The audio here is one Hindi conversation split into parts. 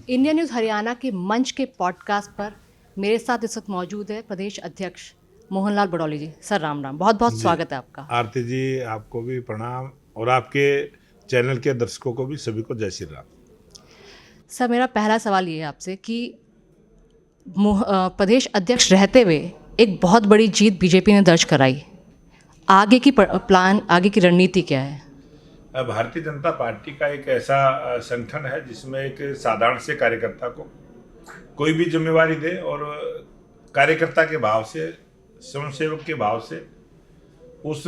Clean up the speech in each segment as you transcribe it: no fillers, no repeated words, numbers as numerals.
इंडिया न्यूज़ हरियाणा के मंच के पॉडकास्ट पर मेरे साथ इस वक्त मौजूद है प्रदेश अध्यक्ष मोहनलाल बड़ौली जी। सर राम राम, बहुत बहुत जी स्वागत है आपका। आरती जी, आपको भी प्रणाम और आपके चैनल के दर्शकों को भी, सभी को जय श्री राम। सर मेरा पहला सवाल ये है आपसे कि प्रदेश अध्यक्ष रहते हुए एक बहुत बड़ी जीत बीजेपी ने दर्ज कराई। आगे की प्लान, आगे की रणनीति क्या है? भारतीय जनता पार्टी का एक ऐसा संगठन है जिसमें एक साधारण से कार्यकर्ता को कोई भी जिम्मेवारी दे और कार्यकर्ता के भाव से, स्वयंसेवक के भाव से उस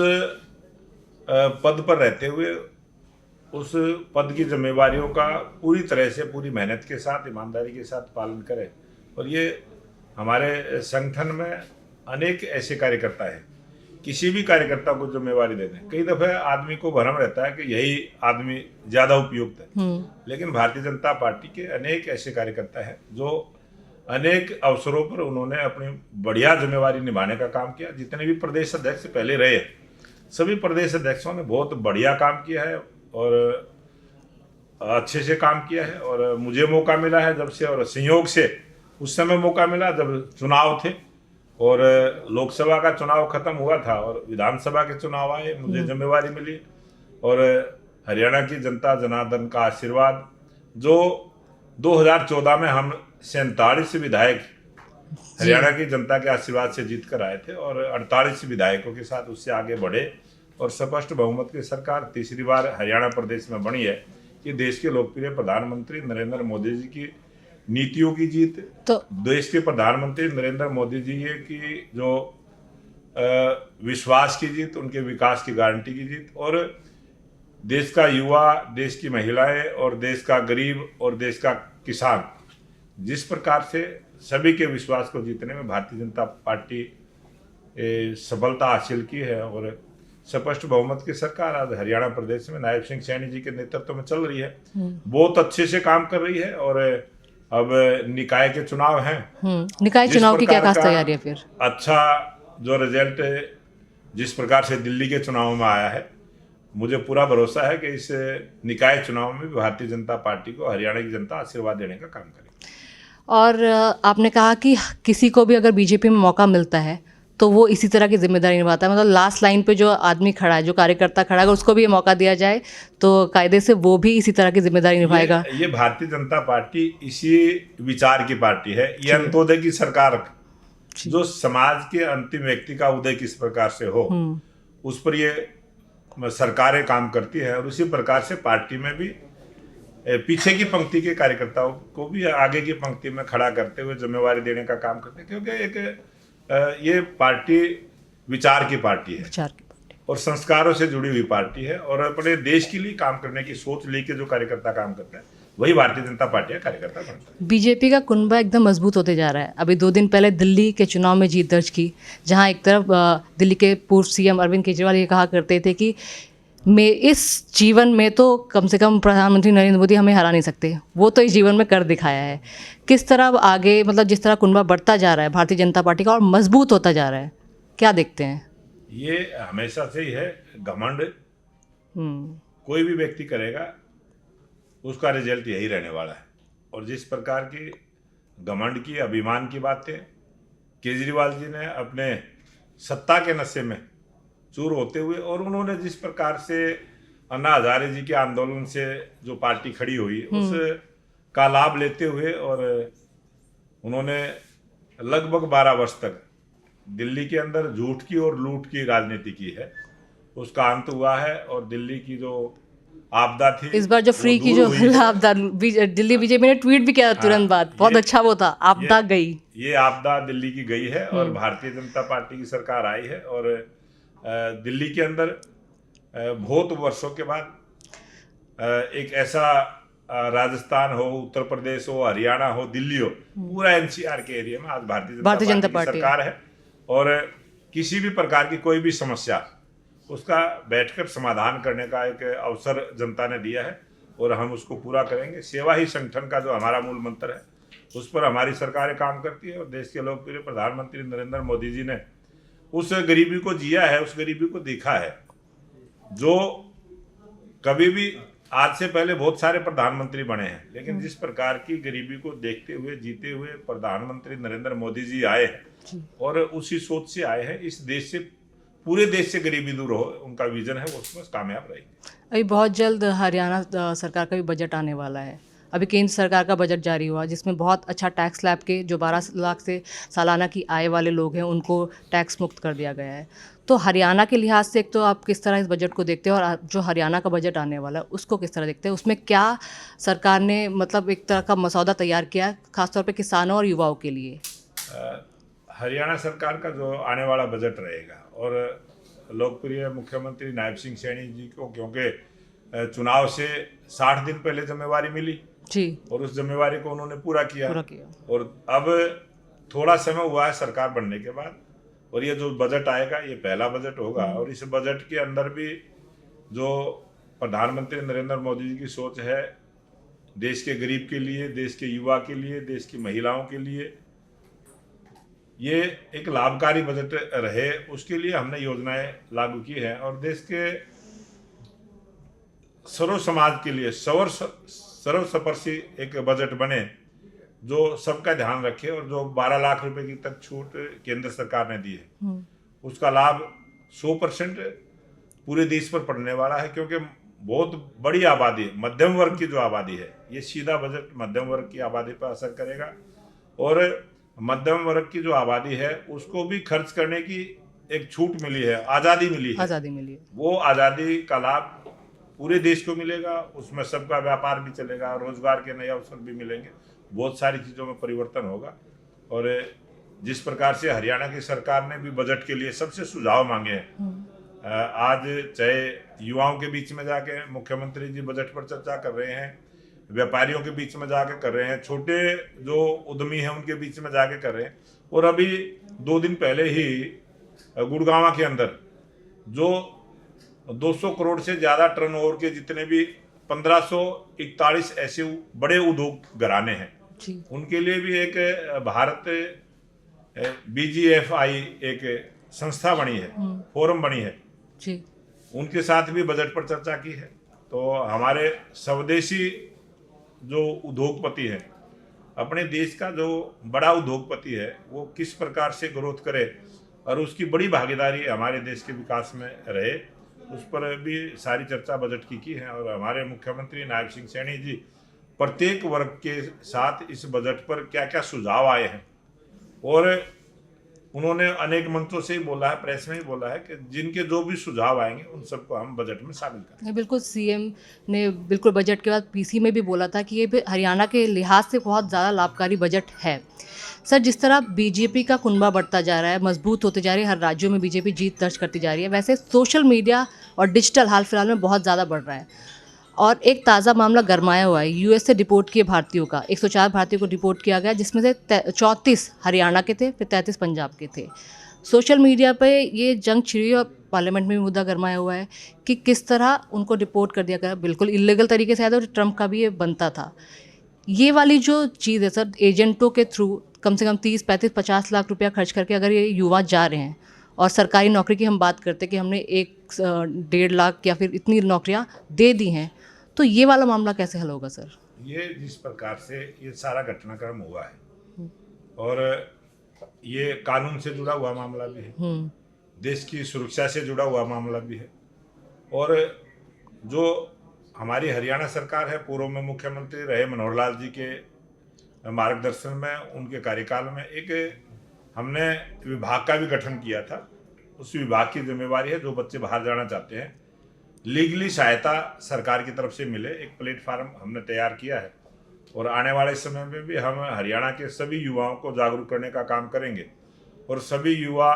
पद पर रहते हुए उस पद की जिम्मेवारियों का पूरी तरह से, पूरी मेहनत के साथ, ईमानदारी के साथ पालन करे। और ये हमारे संगठन में अनेक ऐसे कार्यकर्ता हैं, किसी भी कार्यकर्ता को जिम्मेवारी दे दें। कई दफ़े आदमी को भ्रम रहता है कि यही आदमी ज़्यादा उपयुक्त है, लेकिन भारतीय जनता पार्टी के अनेक ऐसे कार्यकर्ता हैं जो अनेक अवसरों पर उन्होंने अपनी बढ़िया जिम्मेवारी निभाने का काम किया। जितने भी प्रदेश अध्यक्ष पहले रहे, सभी प्रदेश अध्यक्षों ने बहुत बढ़िया काम किया है और अच्छे से काम किया है। और मुझे मौका मिला है जब से, और संयोग से उस समय मौका मिला जब चुनाव थे और लोकसभा का चुनाव खत्म हुआ था और विधानसभा के चुनाव आए, मुझे जिम्मेवारी मिली। और हरियाणा की जनता जनार्दन का आशीर्वाद, जो 2014 में हम 47 विधायक हरियाणा की जनता के आशीर्वाद से जीत कर आए थे और 48 विधायकों के साथ उससे आगे बढ़े और स्पष्ट बहुमत की सरकार तीसरी बार हरियाणा प्रदेश में बनी है। ये देश के लोकप्रिय प्रधानमंत्री नरेंद्र मोदी जी की नीतियों की जीत, तो देश के प्रधानमंत्री नरेंद्र मोदी जी की जो विश्वास की जीत, उनके विकास की गारंटी की जीत, और देश का युवा, देश की महिलाएं और देश का गरीब और देश का किसान जिस प्रकार से सभी के विश्वास को जीतने में भारतीय जनता पार्टी सफलता हासिल की है और स्पष्ट बहुमत की सरकार आज हरियाणा प्रदेश में नायब सिंह सैनी जी के नेतृत्व में चल रही है। बहुत अच्छे से काम कर रही है। और अब निकाय के चुनाव हैं, निकाय चुनाव की क्या खास तैयारी है? फिर अच्छा जो रिजल्ट जिस प्रकार से दिल्ली के चुनाव में आया है, मुझे पूरा भरोसा है कि इस निकाय चुनाव में भी भारतीय जनता पार्टी को हरियाणा की जनता आशीर्वाद देने का काम करेगी। और आपने कहा कि किसी को भी अगर बीजेपी में मौका मिलता है तो वो इसी तरह की जिम्मेदारी निभाता है, मतलब लास्ट लाइन पे जो आदमी खड़ा है, जो कार्यकर्ता खड़ा है, अगर उसको भी ये मौका दिया जाए तो कायदे से वो भी इसी तरह की जिम्मेदारी निभाएगा। ये भारतीय जनता पार्टी इसी विचार की पार्टी है। ये अंत्योदय की सरकार, जो समाज के अंतिम व्यक्ति का उदय किस प्रकार से हो, उस पर ये सरकारें काम करती है। और उसी प्रकार से पार्टी में भी पीछे की पंक्ति के कार्यकर्ताओं को भी आगे की पंक्ति में खड़ा करते हुए जिम्मेवारी देने का काम करते हैं, क्योंकि एक ये पार्टी विचार की पार्टी है और संस्कारों से जुड़ी हुई पार्टी है और अपने देश के लिए काम करने की सोच लेके जो कार्यकर्ता काम करता है वही भारतीय जनता पार्टी का कार्यकर्ता बनता है। बीजेपी का कुनबा एकदम मजबूत होते जा रहा है। अभी 2 दिन पहले दिल्ली के चुनाव में जीत दर्ज की, जहां एक तरफ दिल्ली के पूर्व सीएम अरविंद केजरीवाल ये कहा करते थे कि मैं इस जीवन में तो कम से कम प्रधानमंत्री नरेंद्र मोदी हमें हरा नहीं सकते, वो तो इस जीवन में कर दिखाया है। किस तरह आगे, मतलब जिस तरह कुनबा बढ़ता जा रहा है भारतीय जनता पार्टी का और मजबूत होता जा रहा है, क्या देखते हैं? ये हमेशा से ही है। घमंड कोई भी व्यक्ति करेगा उसका रिजल्ट यही रहने वाला है। और जिस प्रकार की घमंड की, अभिमान की बातें केजरीवाल जी ने अपने सत्ता के नशे में चूर होते हुए, और उन्होंने जिस प्रकार से अन्ना हजारे जी के आंदोलन से जो पार्टी खड़ी हुई उस का लाभ लेते हुए, और उन्होंने लगभग 12 वर्ष तक दिल्ली के अंदर झूठ की और लूट की राजनीति की है। उसका अंत हुआ है और दिल्ली की जो आपदा थी, इस बार जो फ्री की जो आपदा, दिल्ली बीजेपी ने ट्वीट भी किया तुरंत बाद, बहुत अच्छा वो था, आपदा गई। ये आपदा दिल्ली की गई है और भारतीय जनता पार्टी की सरकार आई है। और दिल्ली के अंदर बहुत वर्षों के बाद एक ऐसा राजस्थान हो, उत्तर प्रदेश हो, हरियाणा हो, दिल्ली हो, पूरा एनसीआर के एरिया में आज भारतीय जनता पार्टी की सरकार है। और किसी भी प्रकार की कोई भी समस्या उसका बैठकर समाधान करने का एक अवसर जनता ने दिया है और हम उसको पूरा करेंगे। सेवा ही संगठन का जो हमारा मूल मंत्र है, उस पर हमारी सरकारें काम करती है। और देश के लोकप्रिय प्रधानमंत्री नरेंद्र मोदी जी ने उस गरीबी को जिया है, उस गरीबी को देखा है जो कभी भी आज से पहले बहुत सारे प्रधानमंत्री बने हैं, लेकिन जिस प्रकार की गरीबी को देखते हुए जीते हुए प्रधानमंत्री नरेंद्र मोदी जी आए हैं और उसी सोच से आए हैं, इस देश से, पूरे देश से गरीबी दूर हो, उनका विजन है, वो उसमें कामयाब रहेंगे। अभी बहुत जल्द हरियाणा सरकार का भी बजट आने वाला है। अभी केंद्र सरकार का बजट जारी हुआ जिसमें बहुत अच्छा टैक्स स्लैब के जो 12 लाख से सालाना की आय वाले लोग हैं उनको टैक्स मुक्त कर दिया गया है। तो हरियाणा के लिहाज से एक तो आप किस तरह इस बजट को देखते हैं और जो हरियाणा का बजट आने वाला है उसको किस तरह देखते हैं? उसमें क्या सरकार ने मतलब एक तरह का मसौदा तैयार किया है खासतौर पे किसानों और युवाओं के लिए? हरियाणा सरकार का जो आने वाला बजट रहेगा, और लोकप्रिय मुख्यमंत्री नायब सिंह सैनी जी को क्योंकि चुनाव से 60 दिन पहले जिम्मेवारी मिली जी, और उस जिम्मेवारी को उन्होंने पूरा किया। और अब थोड़ा समय हुआ है सरकार बनने के बाद, और ये जो बजट आएगा ये पहला बजट होगा, और इस बजट के अंदर भी जो प्रधानमंत्री नरेंद्र मोदी जी की सोच है देश के गरीब के लिए, देश के युवा के लिए, देश की महिलाओं के लिए, ये एक लाभकारी बजट रहे, उसके लिए हमने योजनाएं लागू की हैं। और देश के सर्व समाज के लिए सर्वस्पर्शी एक बजट बने जो सबका ध्यान रखे, और जो 12 लाख रुपए की तक छूट केंद्र सरकार ने दी है उसका लाभ 100% पूरे देश पर पड़ने वाला है, क्योंकि बहुत बड़ी आबादी है, मध्यम वर्ग की जो आबादी है, ये सीधा बजट मध्यम वर्ग की आबादी पर असर करेगा। और मध्यम वर्ग की जो आबादी है उसको भी खर्च करने की एक छूट मिली है, आज़ादी मिली है। वो आज़ादी का लाभ पूरे देश को मिलेगा, उसमें सबका व्यापार भी चलेगा, रोजगार के नए अवसर भी मिलेंगे, बहुत सारी चीज़ों में परिवर्तन होगा। और जिस प्रकार से हरियाणा की सरकार ने भी बजट के लिए सबसे सुझाव मांगे हैं, आज चाहे युवाओं के बीच में जाके मुख्यमंत्री जी बजट पर चर्चा कर रहे हैं, व्यापारियों के बीच में जाके कर रहे हैं, छोटे जो उद्यमी हैं उनके बीच में जाके कर रहे हैं, और अभी 2 दिन पहले ही गुड़गांव के अंदर जो 200 करोड़ से ज़्यादा टर्नओवर के जितने भी 1541 ऐसे बड़े उद्योग घराने हैं, उनके लिए भी एक भारत BGFI एक संस्था बनी है, फोरम बनी है जी, उनके साथ भी बजट पर चर्चा की है। तो हमारे स्वदेशी जो उद्योगपति हैं, अपने देश का जो बड़ा उद्योगपति है वो किस प्रकार से ग्रोथ करे और उसकी बड़ी भागीदारी हमारे देश के विकास में रहे, उस पर भी सारी चर्चा बजट की है। और हमारे मुख्यमंत्री नायब सिंह सैनी जी प्रत्येक वर्ग के साथ इस बजट पर क्या क्या सुझाव आए हैं, और उन्होंने अनेक मंचों से ही बोला है, प्रेस में ही बोला है कि जिनके जो भी सुझाव आएंगे उन सबको हम बजट में शामिल करेंगे। बिल्कुल, सीएम ने बिल्कुल बजट के बाद पीसी में भी बोला था कि ये भी हरियाणा के लिहाज से बहुत ज़्यादा लाभकारी बजट है। सर, जिस तरह बीजेपी का कुनबा बढ़ता जा रहा है, मजबूत होते जा रही है, हर राज्यों में बीजेपी जीत दर्ज करती जा रही है, वैसे सोशल मीडिया और डिजिटल हाल फिलहाल में बहुत ज़्यादा बढ़ रहा है। और एक ताज़ा मामला गरमाया हुआ है, यूएस से डिपोर्ट किए भारतीयों का 104 भारतीयों को डिपोर्ट किया गया, जिसमें से 34 हरियाणा के थे, फिर 33 पंजाब के थे। सोशल मीडिया पे ये जंग छिड़ी और पार्लियामेंट में भी मुद्दा गरमाया हुआ है कि किस तरह उनको डिपोर्ट कर दिया गया, बिल्कुल इलीगल तरीके से आया था, और ट्रंप का भी ये बनता था। ये वाली जो चीज़ है सर, एजेंटों के थ्रू कम से कम 30, 35, 50 लाख रुपया खर्च करके अगर ये युवा जा रहे हैं, और सरकारी नौकरी की हम बात करते हैं कि हमने 1.5 लाख या फिर इतनी नौकरियां दे दी हैं, तो ये वाला मामला कैसे हल होगा सर? ये जिस प्रकार से ये सारा घटनाक्रम हुआ है, और ये कानून से जुड़ा हुआ मामला भी है, देश की सुरक्षा से जुड़ा हुआ मामला भी है, और जो हमारी हरियाणा सरकार है, पूर्व में मुख्यमंत्री रहे मनोहर लाल जी के मार्गदर्शन में, उनके कार्यकाल में एक हमने विभाग का भी गठन किया था। उस विभाग की जिम्मेवारी है जो बच्चे बाहर जाना चाहते हैं लीगली सहायता सरकार की तरफ से मिले, एक प्लेटफार्म हमने तैयार किया है। और आने वाले समय में भी हम हरियाणा के सभी युवाओं को जागरूक करने का काम करेंगे, और सभी युवा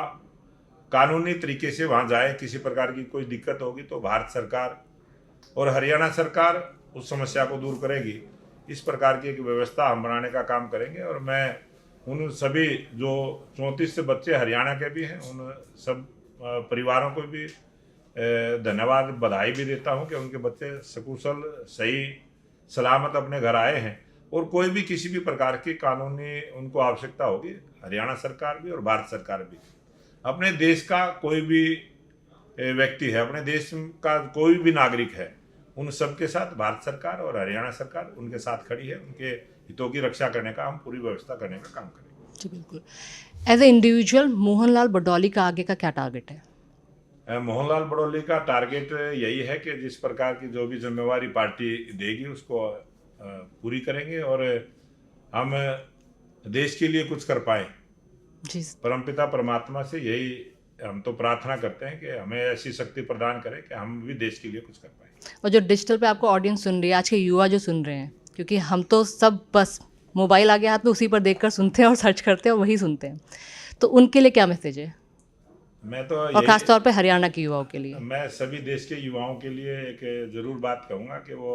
कानूनी तरीके से वहाँ जाए। किसी प्रकार की कोई दिक्कत होगी तो भारत सरकार और हरियाणा सरकार उस समस्या को दूर करेगी। इस प्रकार की एक व्यवस्था हम बनाने का काम करेंगे, और मैं उन सभी जो 34 बच्चे हरियाणा के भी हैं, उन सब परिवारों को भी धन्यवाद, बधाई भी देता हूं कि उनके बच्चे सकुशल सही सलामत अपने घर आए हैं। और कोई भी किसी भी प्रकार की कानूनी उनको आवश्यकता होगी, हरियाणा सरकार भी और भारत सरकार भी, अपने देश का कोई भी व्यक्ति है, अपने देश का कोई भी नागरिक है, उन सब के साथ भारत सरकार और हरियाणा सरकार उनके साथ खड़ी है। उनके हितों की रक्षा करने का हम पूरी व्यवस्था करने का काम करेंगे। जी बिल्कुल। As a individual Mohanlal Badauli का आगे का क्या टारगेट है? मोहनलाल बडौली का टारगेट यही है कि जिस प्रकार की जो भी जिम्मेवारी पार्टी देगी उसको पूरी करेंगे और हम देश के लिए कुछ कर पाए। जी परमपिता परमात्मा से यही हम तो प्रार्थना करते हैं कि हमें ऐसी शक्ति प्रदान करें कि हम भी देश के लिए कुछ कर पाए। और जो डिजिटल पे आपको ऑडियंस सुन रही है, आज के युवा जो सुन रहे हैं, क्योंकि हम तो सब बस मोबाइल आगे हाथ में उसी पर देखकर सुनते हैं और सर्च करते हैं और वही सुनते हैं, तो उनके लिए क्या मैसेज है? मैं तो और खास तौर पे हरियाणा के युवाओं के लिए। मैं सभी देश के युवाओं के लिए एक ज़रूर बात कहूँगा कि वो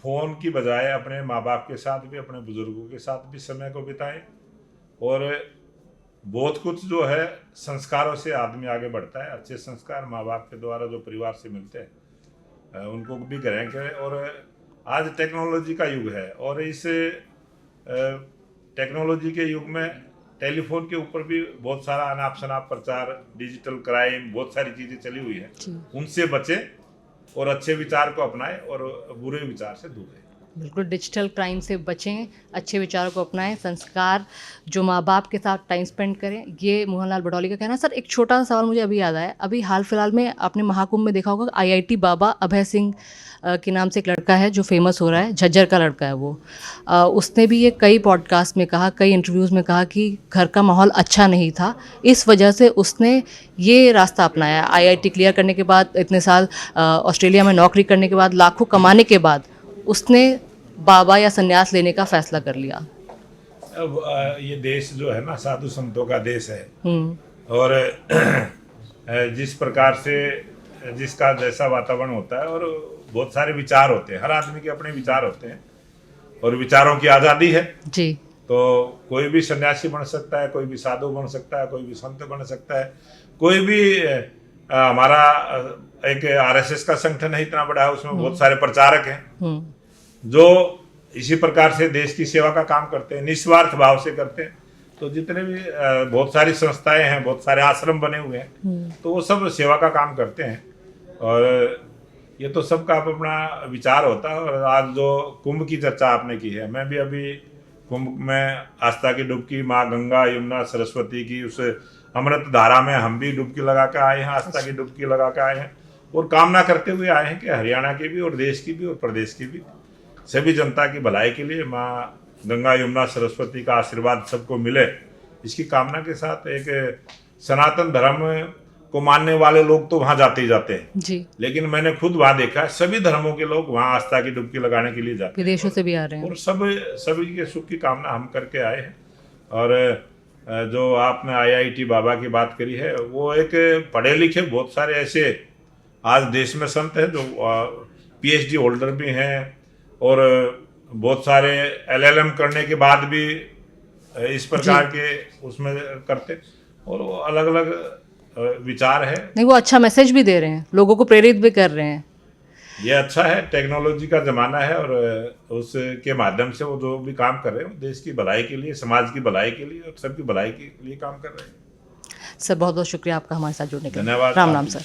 फ़ोन की बजाय अपने माँ बाप के साथ भी, अपने बुज़ुर्गों के साथ भी समय को बिताएं और बहुत कुछ जो है संस्कारों से आदमी आगे बढ़ता है। अच्छे संस्कार माँ बाप के द्वारा जो परिवार से मिलते हैं उनको भी ग्रहण करें। और आज टेक्नोलॉजी का युग है और इस टेक्नोलॉजी के युग में टेलीफोन के ऊपर भी बहुत सारा अनाप शनाप प्रचार, डिजिटल क्राइम, बहुत सारी चीज़ें चली हुई हैं। उनसे बचें और अच्छे विचार को अपनाएं और बुरे विचार से दूर रहें। बिल्कुल, डिजिटल क्राइम से बचें, अच्छे विचारों को अपनाएं, संस्कार, जो माँ बाप के साथ टाइम स्पेंड करें, ये मोहनलाल बडौली का कहना है। सर, एक छोटा सा सवाल मुझे अभी याद आया। अभी हाल फिलहाल में आपने महाकुंभ में देखा होगा, IIT बाबा अभय सिंह के नाम से एक लड़का है जो फेमस हो रहा है, झज्जर का लड़का है वो। उसने भी ये कई पॉडकास्ट में कहा, कई इंटरव्यूज़ में कहा कि घर का माहौल अच्छा नहीं था, इस वजह से उसने ये रास्ता अपनाया। IIT क्लियर करने के बाद, इतने साल ऑस्ट्रेलिया में नौकरी करने के बाद, लाखों कमाने के बाद उसने बाबा या संन्यास लेने का फैसला कर लिया। अब ये देश जो है ना साधु संतों का देश है और जिस प्रकार से जिसका जैसा वातावरण होता है और बहुत सारे विचार होते हैं, हर आदमी के अपने विचार होते हैं और विचारों की आज़ादी है जी। तो कोई भी सन्यासी बन सकता है, कोई भी साधु बन सकता है, कोई भी संत बन सकता है, कोई भी हमारा एक RSS का संगठन है, इतना बड़ा है, उसमें बहुत सारे प्रचारक हैं जो इसी प्रकार से देश की सेवा का काम करते हैं, निस्वार्थ भाव से करते हैं। तो जितने भी बहुत सारी संस्थाएं हैं, बहुत सारे आश्रम बने हुए हैं, तो वो सब सेवा का काम करते हैं और ये तो सबका अपना विचार होता है। और आज जो कुंभ की चर्चा आपने की है, मैं भी अभी कुंभ में आस्था की डुबकी माँ गंगा यमुना सरस्वती की उस अमृत धारा में हम भी डुबकी लगा कर आए हैं, आस्था की डुबकी लगा कर आए हैं और कामना करते हुए आए हैं कि हरियाणा की भी और देश की भी और प्रदेश की भी सभी जनता की भलाई के लिए माँ गंगा यमुना सरस्वती का आशीर्वाद सबको मिले, इसकी कामना के साथ एक सनातन धर्म को मानने वाले लोग तो वहाँ जाते ही जाते हैं जी, लेकिन मैंने खुद वहाँ देखा है सभी धर्मों के लोग वहाँ आस्था की डुबकी लगाने के लिए जाते हैं, विदेशों से भी आ रहे हैं और सभी के सुख की कामना हम करके आए हैं। और जो आपने IIT बाबा की बात करी है, वो एक पढ़े लिखे बहुत सारे ऐसे आज देश में संत हैं जो PhD होल्डर भी हैं और बहुत सारे LLM करने के बाद भी इस प्रकार के उसमें करते और वो अलग अलग विचार है। नहीं, वो अच्छा मैसेज भी दे रहे हैं, लोगों को प्रेरित भी कर रहे हैं। ये अच्छा है, टेक्नोलॉजी का ज़माना है और उसके माध्यम से वो जो भी काम कर रहे हैं देश की भलाई के लिए, समाज की भलाई के लिए और सबकी भलाई के लिए काम कर रहे हैं। सर, बहुत बहुत शुक्रिया आपका हमारे साथ जुड़ने के लिए। धन्यवाद। राम राम सर।